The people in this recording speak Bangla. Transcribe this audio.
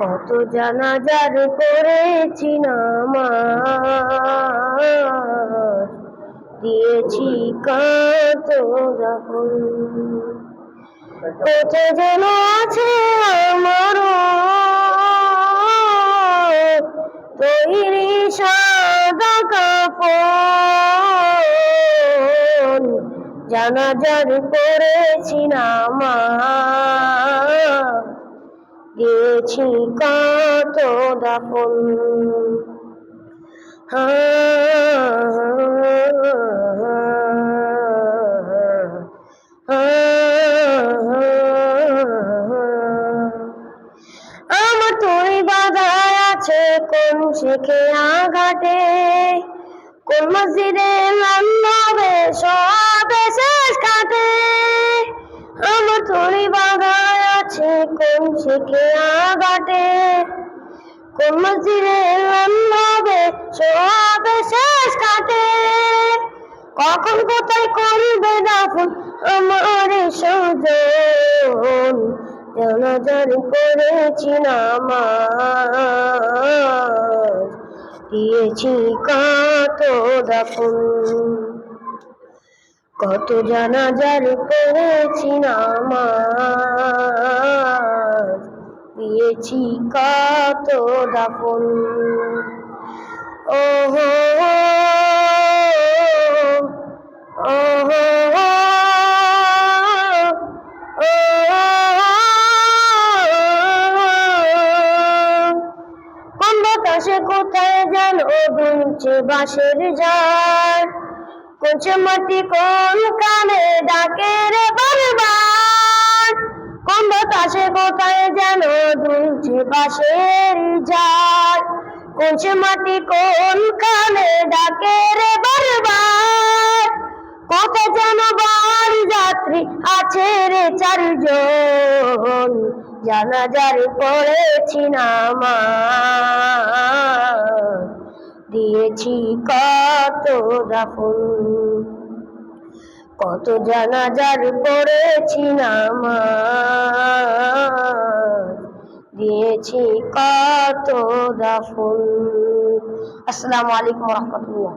কত জানাজার করেছি নামাজ, দিয়েছি কত দাফন। কত যেন আছে আমার তৈরি সাদা কাফন, জানাজার করেছি নামাজ, দিয়েছি কত দাফন। আমার তুই বাধা আছে কোন শেখে আঘাটে, কোন মসজিদে লাল্লাবে সবে শেষ কাটে। আমার তুই বাধা আছে কোন শেখে আঘাটে, কোন মসজিদে লাল্লাবে সবে শেষ কাটে। কখন কোথায় করবে দাফন আমার সুজন, জানাজার করেছি নামাজ, দিয়েছি কত দাফন। কত জানাজার করেছি নামাজ, দিয়েছি কত দাফন। ওহো ওহো কোন বাতাসে কোথায় যেন দুলছে বাঁশের ঝাড়, কোন মাটি কোন কানে ডাকে রে বারবার। কোন বাতাসে কোথায় যেন দুলছে বাঁশের ঝাড়, কোন মাটি কোন কানে ডাকে রে বারবার। কত যেন বাড়ি যাত্রী আছে রে চারজন, জানাজার পড়েছি নামাজ, দিয়েছি কত দাফন। কত জানাজার পড়েছি নামাজ, দিয়েছি কত দাফন। আসসালামু আলাইকুম ওয়া রাহমাতুল্লাহ।